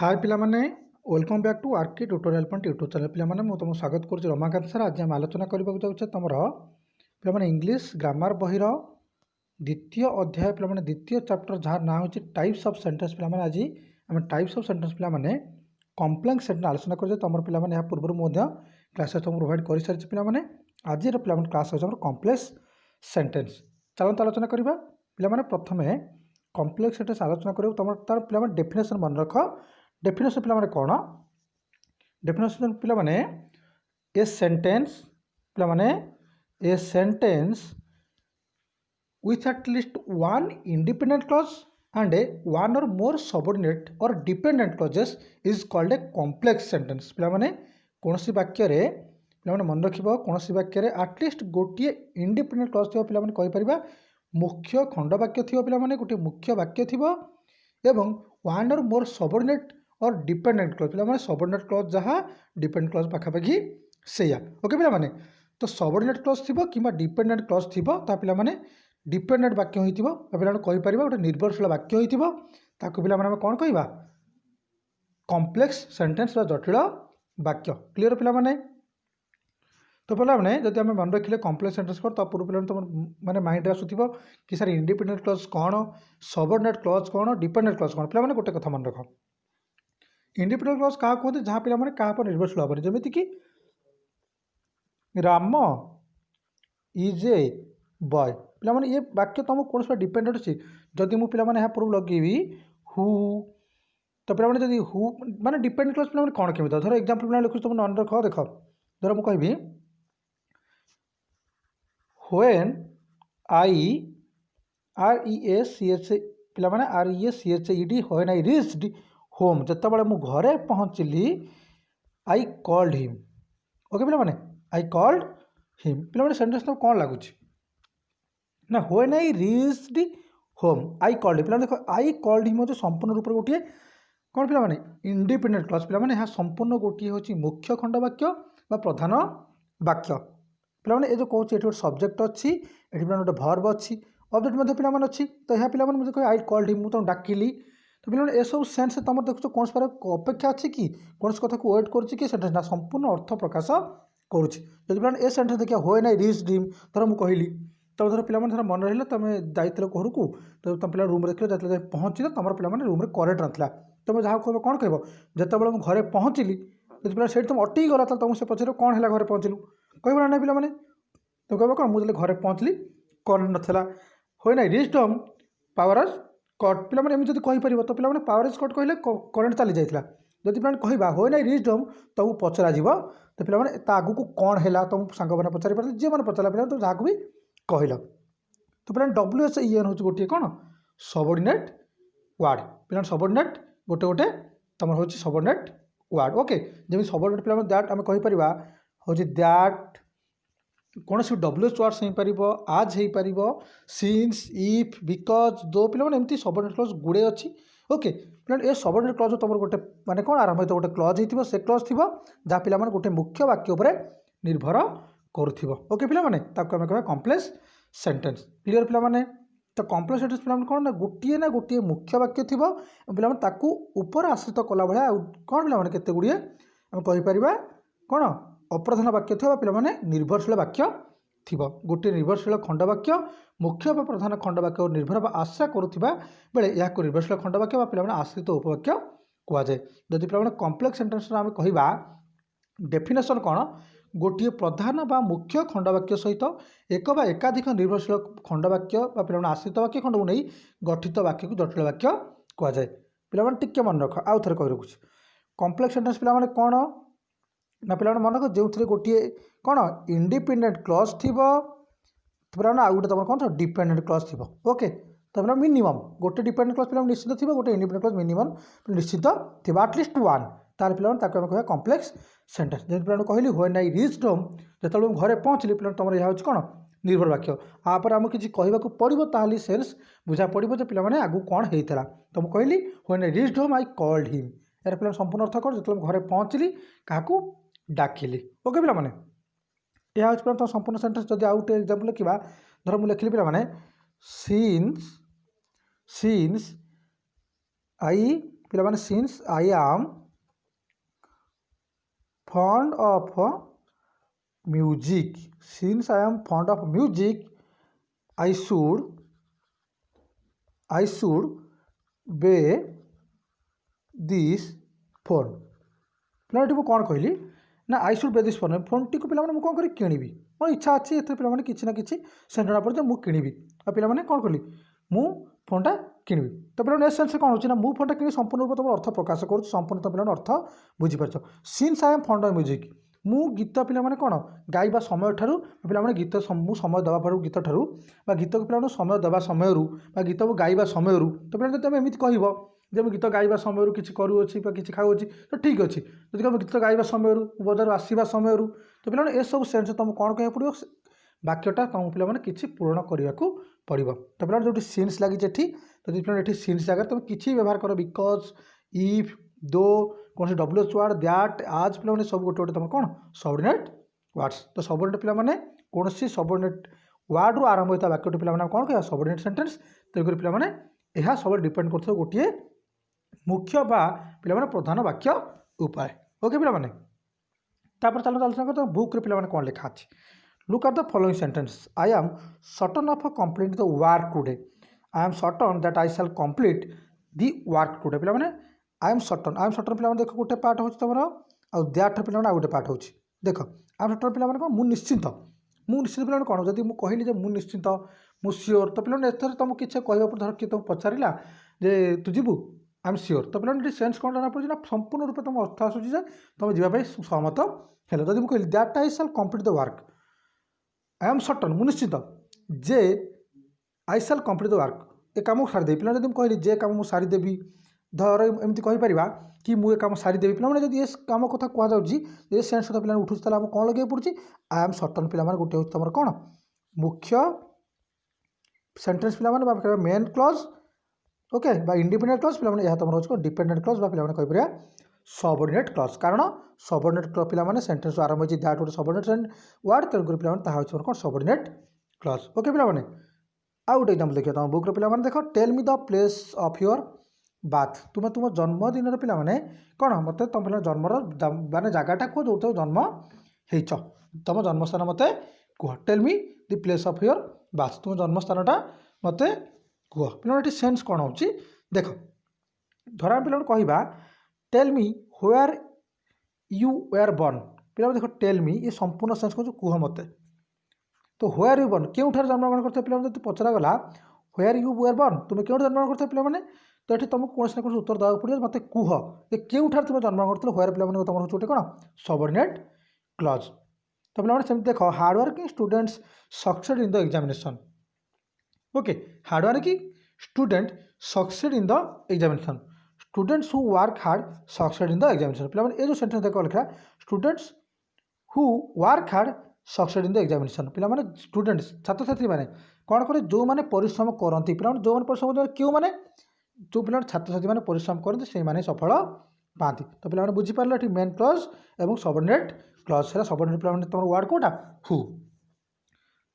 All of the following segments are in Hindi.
हाय पिला माने welcome back to RK tutorial point YouTube channel पिला माने मु तुमको स्वागत करूँ रमाकांत सर। आज आम आलोचना करने जाऊे तुम पिला माने इंग्लिश ग्रामर बहिर द्वितीय अध्याय पिला माने द्वितीय चैप्टर जहाँ ना हो टाइप्स ऑफ सेंटेंस पिला माने आज आम टाइप्स ऑफ सेंटेंस पिला माने कॉम्प्लेक्स सेंटेंस आलोचना कर तुम पिला माने पूर्व क्लासेस तुम प्रोवाइड कर सारी पिला माने आज पिला माने क्लास हो कॉम्प्लेक्स सेंटेंस। चलते आलोचना करबा पिला माने प्रथम कॉम्प्लेक्स सेंटेंस आलोचना कर तुम तार पिला माने डेफिनेशन मन रख। डेफिनेशन पिला माने कौन डेफिनेशन पिला माने ए सेंटेंस पिला माने a sentence with at least one independent clause and one or more subordinate or dependent clauses is called a complex sentence। पिला माने कोनसी वाक्य रे पिला माने मन रखिबो कोनसी वाक्य रे एटलिस्ट गोटिए इंडिपेंडेंट क्लॉज थिबो पिला माने कहि परिबा मुख्य खंड वाक्य थिबो पिला माने गोटे मुख्य वाक्य थिबो एवं वन और मोर सबऑर्डिनेट और डिपेंडेंट क्लॉज पिला माने सबऑर्डिनेट क्लॉज जहाँ डिपेंडेंट क्लॉज पाखापाखि सेया ओके पिला माने तो सबऑर्डिनेट क्लॉज थिबो किबा डिपेंडेंट क्लॉज थिबो ता पिला माने डिपेंडेंट वाक्य होइतिबो पिला कहि परिबा गोटे निर्भरशील वाक्य होइतिबो ताको पिला माने कोन कहिबा कॉम्प्लेक्स सेंटेंस बा जटिल वाक्य। क्लियर पिला माने तो पिला माने जदि हम मन रखिले कॉम्प्लेक्स सेंटेंस पर तो पूर्व पिला तुम माने माइंड रे आसुथिबो कि सर इंडिपेंडेंट क्लॉज कोन सबऑर्डिनेट क्लॉज कोन डिपेंडेंट क्लॉज कोन पिला माने गोटे कथा मन रख। इंडिपेंडेंट क्लॉज क्या कहते जहाँ पिला माने कहा पर निर्भरशील भाव जमीती कि राम इज ए बॉय पिला माने ये वाक्य तुम कौन सा डिपेंडेंट अच्छी जदि मु पिला माने यहाँ पूर्व लगेबी हु तो पिला माने जदि हु माने डिपेंडेंट क्लॉज पिला माने कौन केमिति धर एग्जांपल पिला लिखु तुम मन रख देख धर मु कहबी when I R E S C H पिला माने R E S C H E D when I reached home जिते मु घरे पहुँचली आई कॉल्ड हिम ओके पिला माने आई कॉल्ड हिम पिला माने सेंटेंस तो कौन लगुच ना when I reached home I called पिला देखो आई कॉल्ड हिम हो संपूर्ण रूप गोटे कौन पिला माने इंडिपेंडेंट क्लॉज पिला माने यहाँ संपूर्ण गोटे हूँ मुख्य खंड वाक्य बा प्रधान वाक्य पिला माने ए जो कहूँ ये गोटे सब्जेक्ट अच्छी ये गोटे भर्ब अच्छी ऑब्जेक्ट पिला माने अच्छी तो यहाँ पिला माने मुझे कह आई कॉल्ड हिम मुझे डाकिली तो पिला ए सब सेन्स तुम देखो कौन पर अपेक्षा अच्छी कि कौन कथा को वेट कर सेन्टेंस ना संपूर्ण अर्थ प्रकाश करुच्ची जब पिला ए सेन्टेंस देखिए व्हेन आई रीच्ड हिम धर मुझे कहली तब धर पिला धर मन रहा तुम जाइल घर को तो तुम पिला रूम देख जाते पहुँचल तुम पिला रूम करेन्ट नाला तुम जहाँ कह कौन कह जिते मुझे घरे पहुँचली जब पिला से तुम अटकी गला तुम से पचार कौन है घरे पहुँचलू कह ना पिला तुम कह कौन मुझे घरे पहुँचली करेन्ट नाला when I reached home power cut पिला माने एमि जदि कहि परिबो तो पिला माने पावर इज कट कहले करेन्ट चली जाइथिला जदि पिला कहबा व्हेन आई रीच्ड होम तो पचरा जीवो तो पिला माने ता आगु को कोन हैला तुम सांग माने पचारि परले जे माने पचला पिला तो जाकु भी कहला तो पिला डब्ल्यू एस ई एन होची गोटे कोन सबऑर्डिनेट वर्ड पिला सबऑर्डिनेट गोटे गोटे तमर होची subordinate word okay Zeme subordinate पिला माने दैट हम कहि परिबा होची दैट कौन सी डब्ल्यू एच वर्ड्स हो पार आज हो पार सिंस इफ बिकज दो पिला माने एमती सबऑर्डिनेट क्लॉज गुड़े अच्छी ओके पिला ए सबऑर्डिनेट क्लॉज तुम गोटे माने कौन आरंभ होता गोटे क्लॉज हो से क्लॉज थी जहाँ पिला माने गोटे मुख्य वाक्य उपर निर्भर करुथिबो ओके पिला माने ताको हम कहबा कॉम्प्लेक्स सेंटेंस। क्लियर पिला माने तो कॉम्प्लेक्स सेंटेंस पिला माने कौन ना गोटे मुख्य वाक्य थी पिला माने ताकू ऊपर आश्रित कला भाया कौन पिला माने केते गुड़िए हम कहि परिबा कौन अप्रधान वाक्य थी पिला माने निर्भरशील वाक्य थी गोटे निर्भरशील खंड वाक्य मुख्य बा प्रधान खंड वाक्य निर्भर बा आशा करुवा बेले या निर्भरशील खंड वाक्य पिला माने आश्रित उपवाक्य कहुए जदि पिला माने कॉम्प्लेक्स सेंटेंस आम कहवा डेफिनेशन कौन गोटे प्रधान बा मुख्य खंड वाक्य सहित एक बा एकाधिक निर्भरशील खंड वाक्य पिला माने आश्रित वाक्य खंड को नहीं गठित वाक्य को जटिल वाक्य कहुए पिला माने टिके मन रख आउ थे कहि रखुଛି कॉम्प्लेक्स सेंटेंस पिला माने कौन ना पिला मन रख जो गोटे कौन इंडिपेंडेंट क्लॉज थी पिला आउ गोटे तुम कौन डिपेंडेंट क्लॉज थी ओके तो पिला मिनिमम गोटे डिपेंडेंट क्लॉज पिला निश्चित थी गोटे इंडिपेंडेंट क्लॉज मिनिमम निश्चित थी एटलिस्ट वन तार पिला ताको कह कॉम्प्लेक्स सेंटेंस जब पिला कहली व्हेन आई रीच्ड होम जो घरे पहुँचली पिला तुम यह कौन निर्भर वाक्य आपर आम किसी कहवाक पड़ो ताली सेन्स बुझा पड़ो जो पिला आगू कौन होता तो मुझे कहली when I reached home I called him यार पिला संपूर्ण अर्थ कौन जो घरे पहुँचली क्या डाकिली ओके पिला माने यह हूँ तो संपूर्ण सेंटेंस जब आउ गोटे एग्जांपल लिखा धर मुझे लिखली पिला माने सिन्स आई पिला माने since I am fond of music, since I am fond of music I should buy this phone. पिला कौन कहली ना I should buy this phone, phone टी को पिला माने कौन करी किनिबी, मोर इच्छा अच्छी ए पिला माने किछि ना किछि सेंस जଣା पड़े मु किनिबी आ पिला माने कौन कहली मु फोनटा किनिबी। तो पिला ए सेंस कौन होछि ना मु फोनटा किनि संपूर्ण रूप तुम अर्थ प्रकाश करूँ, संपूर्ण तुम पिला अर्थ बुझी पारछ। Since I am fond of music मु गीत पिला माने कौन गाइबा समय ठारू पिला माने गीत मु समय दबा पारू गीत ठारू बा गीत को पिला माने समय दबा समय रू बा गीत को गाइबा समय रू। तो पिला तुम एमिति कहबो जे गीत गाइबा समय किसी करुच्छी किसी खाऊँगी तो ठीक अच्छे, जब कम गीत गाइबा समय बजार आसवा समय तो पे ए सब सेन्स तुम कौन कह पड़ो वाक्यटा तुम पे किसी पूरण करने को पड़ो। तो पे जो सिन्स लगी तो ये सिन्स जगह तुम किसी व्यवहार कर बिकज इफ दो कौन डब्ल्यूएच वार्ड दैट आज पे सब गोटे गोटे तुम कौन सबऑर्डिनेट वार्ड्स। तो सबऑर्डिनेट पे कौन सबऑर्डिनेट वार्ड रू आरंभ होता वाक्यटी पे कौन कह सबऑर्डिनेट सेंटेंस। तेणुक पे यह सब डिपेंड कर गोटे मुख्य बा पे प्रधान वाक्य उपाय। ओके पे तापर चलो आलोचना कर बुक रे पे कौन लिखा अच्छे। Look at the following sentence I am certain of complete the work today, I am certain that I shall complete the work today. पे आई एम सर्टन पे देख गोटे पार्ट हो तुम आउ दैट पे आ गोटे पार्ट हो देख आई एम सर्टन पे कौन निश्चिंत पे कौन जब मुझे कहली मु निश्चिंत मु सियोर तो पे एथर तुमको किसी कहवा धर किए तुम पचारा जे तू जीवु आई एम सियोर तो पे सेन्स कौन जाना पड़ी ना संपूर्ण रूप तुम अर्थ आसूँ तुम जावाई सहमत हेलो। जब मुझे that I shall complete the work I am certain मु निश्चित जे I shall complete the work ए काम सारीदेवी पे जब कहली जे काम मुझे सारीदेवी धर एमती कहीपर कि मुझे काम सारीदेवी पे जब ये काम कथा कहुच्छी ये सेन्स कथा पे उठुच्छे ताला कौन लगे पड़ी आई एम सर्टन पे गोटे हूँ तुम कौन मुख्य सेंटेंस पे मेन क्लज ओके बा इंडिपेंडेंट क्लज पे यह तुम रोज डिपेंडेंट क्लज पे कहीपर सबऑर्डिनेट क्लज कारण सबऑर्डिनेट पे सेंटेंस आरंभ होती दैट गोटे सबऑर्डिनेट वर्ड तेणुक पे कौन सबऑर्डिनेट क्लज। ओके पे आउ गोटे एग्जांपल देखिए तुम बुक पे देख tell me the place of your birth तुम तुम जन्मदिन पे कौन मत तुम पे जन्मर मानने जगटा कह जो जन्म हो तुम जन्मस्थान मत कह tell me the place of your birth तुम जन्मस्थानटा मत कह पे सेन्स कौन हो देख धर पे कहवा tell me where you were born पे देख टेल मी ये संपूर्ण सेन्स कह कह मत तो व्वेयर यू बर्न क्योंठार जन्मग्रहण करते पे जो पचरा गला व्वेयर यू वेयर बर्न तुम क्यों जन्मग्रहण करते पे तो ये तुमको कौन ना कौन उत्तर देवा पड़े मत कह ये क्योंठार तुम जन्मग्रहण कर व्वेयर पे तुम गोटे कौन सबऑर्डिनेट क्लज। तो पे देख hardworking students succeed in the examination okay hardworking student succeed in the examination students who work hard succeed in the examination पे ये जो सेंटेंस देख लिखा students who work hard succeed in the examination पे स्टूडेंट्स छात्र छात्री मैंने कौन करें जो मैंने परिश्रम करती पे जो मैंने परिश्रम क्यों मैंने जो पे छात्र छात्री मैंने परिश्रम करते से सफल पाती। तो पे बुझीपारे ये मेन क्लज और सबऑर्डिनेट क्लज है सबऑर्डिनेट पे तुम वर्ड कौटा हु।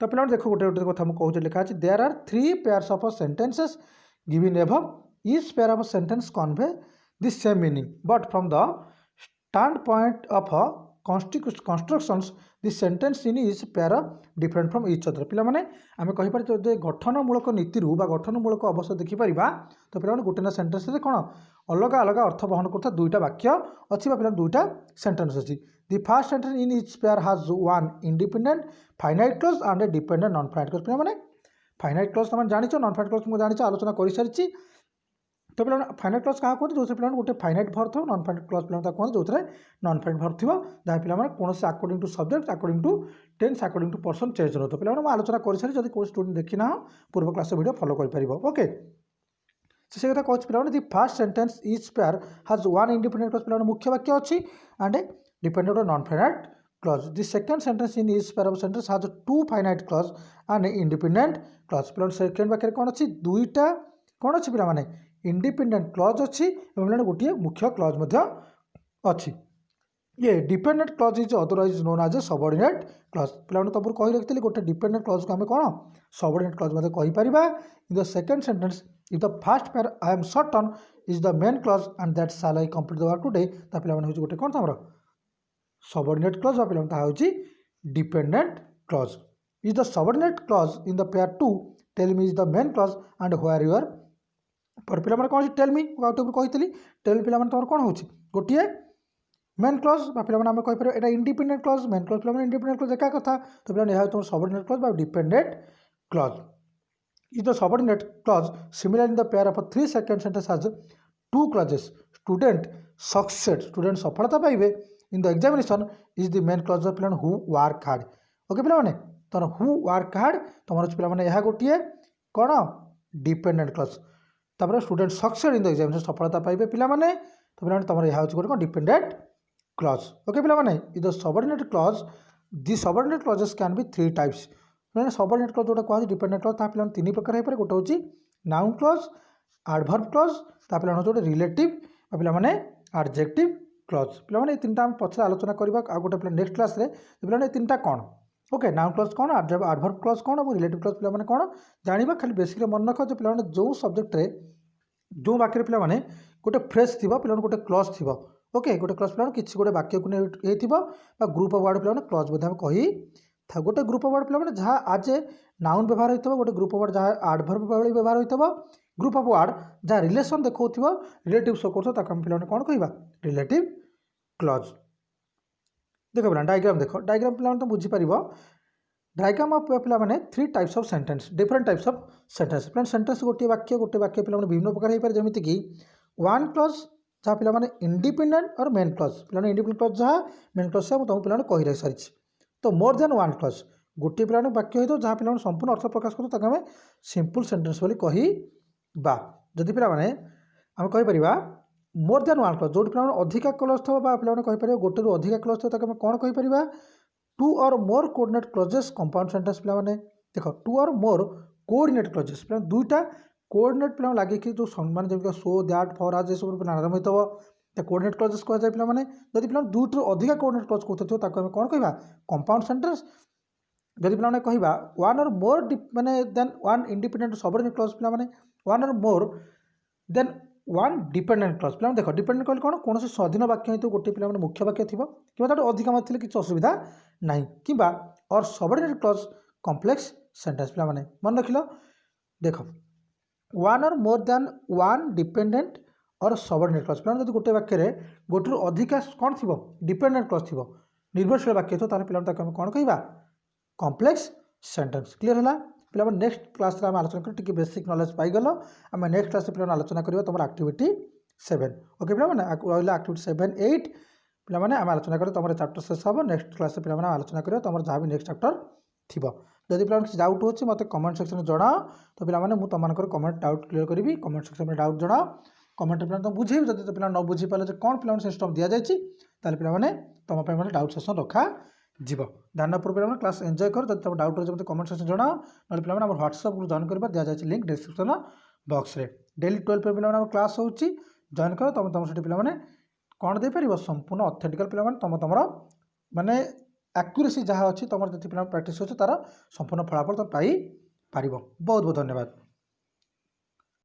तो पे देख गोटे गोटे कथा मुझे कहूँ लिखा there are 3 pairs of sentences given above each pair of sentence convey the same meaning but from the standpoint of constructions the sentence in each pair different from each other पे आम कहीपर जो गठनमूलक नीति गठनमूलक अवस्था देखिपर तो पे गोटे ना सेंटेंस कौन अलग अलग अर्थ बहन करता दुईटा वाक्य अच्छी पे दुईटा सेंटेंस अच्छी the first sentence in each pair has one independent finite clause and a dependent non finite clause पे फाइनाइट क्लज तुम जान नॉन फाइनाइट क्लज मुझे जानी आलोचना कर सारी। तो पे फाइनाइट क्लज क्या कहते जो पे गोटे फाइनाइट भर थो नॉन फाइनाइट क्लज पे कहते जो नॉन फाइनाइट भर थी जहाँ पे कौन से according to subject according to tense according to person change हो। तो पे आलोचना कर सारी जब कोई स्टूडेंट देखी ना पूर्व क्लास वीडियो फॉलो कर ओके से कथा कहूँ पे the first sentence each pair has one independent clause पे मुख्य वाक्य अच्छी and dependent non finite clause the second sentence in each pair of sentence has 2 finite clause and independent clause पे सेकंड वाक्य कौन अच्छी दुईटा कौन अच्छी पे इंडिपेंडेंट क्लज अच्छी गोटे मुख्य क्लज अच्छी। ये dependent clause is otherwise known as a subordinate clause पे तुमको कही रखी गोटे डिपेंडेंट क्लॉज को आम कौन सबऑर्डिनेट क्लॉज मतलब कहीपर in the second sentence if the first pair I am certain is the main clause and that shall I complete the work today ता पे गोटे कौन तुम सबऑर्डिनेट क्लॉज पे dependent clause is the subordinate clause in the pair two tell me is the main clause and where your पर पे कौन टेल मी कही टेल पे तुम कौन हो गोटे मेन क्लॉज पे आम कहीपर यहाँ इंडिपेंडेंट क्लॉज मेन क्लॉज पे इंडिपेंडेंट क्लॉज एका कथा तो पे यह तुम subordinate clause dependent clause is the subordinate clause similar in the pair of 3 second sentence has 2 clauses student succeed student सफलता पाइबे in the examination is the main clause पे हु वर्क हार्ड ओके पे तर हु वर्क हार्ड तुम पे यह गोटे कौन डिपेंडेंट क्लॉज तापर student succeed in the examination सफलता पाइबे पे तो पे तुम यह गोटे कौन डिपेंडेंट क्लॉज ओके पे in the subordinate clause the subordinate clauses can be 3 types मैंने सबऑर्डिनेट क्लॉज जोटा कहा डिपेंडेंट क्लॉज ता पे 3 प्रकार हो गोटे हूँ नाउन क्लॉज एडवर्ब क्लॉज ता पे गोटे रिलेटिव पे एडजेक्टिव क्लॉज पे 3टा आम पछे आलोचना करवा आ गोटे पे नेक्स्ट क्लास रे पे 3टा कौन ओके नाउन क्लॉज कौन एडवर्ब क्लॉज कौन और रिलेटिव क्लॉज पे कौन जाना खाली बेसिक मन रख जो पे जो सब्जेक्ट जो वाक्य पे गोटे फ्रेज थी पे गोटे क्लॉज थी ओके गोटे क्लॉज पे किसी गोटे वाक्य को नहीं ग्रुप ऑफ वर्ड पे क्लॉज बोधे कही था गोटे ग्रुप ऑफ वर्ड पे जहाँ आज ए नाउन व्यवहार होता गोटे ग्रुप ऑफ वर्ड जहाँ एडवर्ब व्यवहार होता ग्रुप ऑफ वर्ड जहाँ रिलेशन देखो रिलेटिव शो कर पे कौन कह रिलेटिव क्लॉज देख पे डायग्राम देख डायग्राम पे तो बुझीपर डायग्राम ऑफ पे 3 types of sentence different types of sentence पे सेंटेंस गोटे वाक्य पे विभिन्न प्रकार हो पाए जमीक कि वन क्लॉज जहाँ पे इंडिपेंडेंट और मेन क्लॉज पे इंडिपेंडेंट क्लॉज जहाँ मेन क्लॉज से तुम पे कही रही सारी तो मोर देन वन क्लॉज गोटे पे वाक्य हो जहाँ पे संपूर्ण अर्थ प्रकाश कर सिंपल सेंटेंस बोली कहवा जदि पे आम कहीपर मोर देन वन क्लॉज जो पे अधिका क्लॉज थो पे कहीपर गोटे रू अधिका क्लॉज थो कौन कहीपर 2 और मोर कोऑर्डिनेट क्लॉजेस कंपाउंड सेंटेंस पे देख 2 और मोर कोऑर्डिनेट क्लॉजेस पे 2टा कोऑर्डिनेट पे लगे जो सम्मान जमी सो दैट फॉर आज ये सब आरम्भ होता कोऑर्डिनेट क्लॉजेस कहुए पे जब पे 2 अधिका कोऑर्डिनेट क्लॉज कहते कौन कह कंपाउंड सेंटेंस जब पे कहवा वन और मोर माने than one independent subordinate clause पे one or more than one dependent clause पे देख डिपेंडेंट कहले कौन कौन स्वाधीन वाक्य हो गोटे पे मुख्य वाक्य थी कि अधिक मत किसी असुविधा ना कि और सबऑर्डिनेट क्लॉज कॉम्प्लेक्स सेंटेंस पे मन रखिल देख one or more than one dependent और सबऑर्डिनेट क्लॉज पे जब गोटे वाक्य गोटे अधिका कौन थी डिपेंडेंट क्लॉज थी निर्भरशील वाक्य थो पे कौन कह कॉम्प्लेक्स सेंटेंस क्लीयर है पे नेक्स्ट क्लास आम आलोचना कर बेसिक नॉलेज पाइगल आम नेक्स्ट क्लास पे आलोचना करवा तुम एक्टिविटी 7 ओके पे रहा एक्टिविटी 7 8 पे आम आलोचना कर तुम चैप्टर शेष हम नेक्स्ट क्लास पे आलोचना कर तुम जहाँ भी नेक्स्ट चैप्टर थी जदि पे किसी डाउट हो मत कमेंट सेक्शन में जनाओ तो पे तुम कमेंट डाउट क्लीयर करी कमेंट सेक्शन में डाउट जनाओ कमेंट पे तुम बुझे जब पे न बुझी पारे कौन पे सिस्टम दि जाए पे तुम पे डाउट सेक्शन रखा जीव ध्यानपुर पे क्लास एंजॉय कर जब तुम डाउट रही कमेंट सेक्शन जनाओ ना पे व्हाट्सएप ग्रुप जॉइन कर दि जाए लिंक डिस्क्रिप्शन बॉक्स रे डेली 12 पे क्लास हो जॉइन कर तुम तुम से पे कौन दे पार संपूर्ण ऑथेंटिकल पे तुम तुम माने एक्यूरेसी जहाँ अच्छी तुम जो प्रैक्टिस हो तार संपूर्ण फलाफल तुम पाई पार बहुत बहुत धन्यवाद।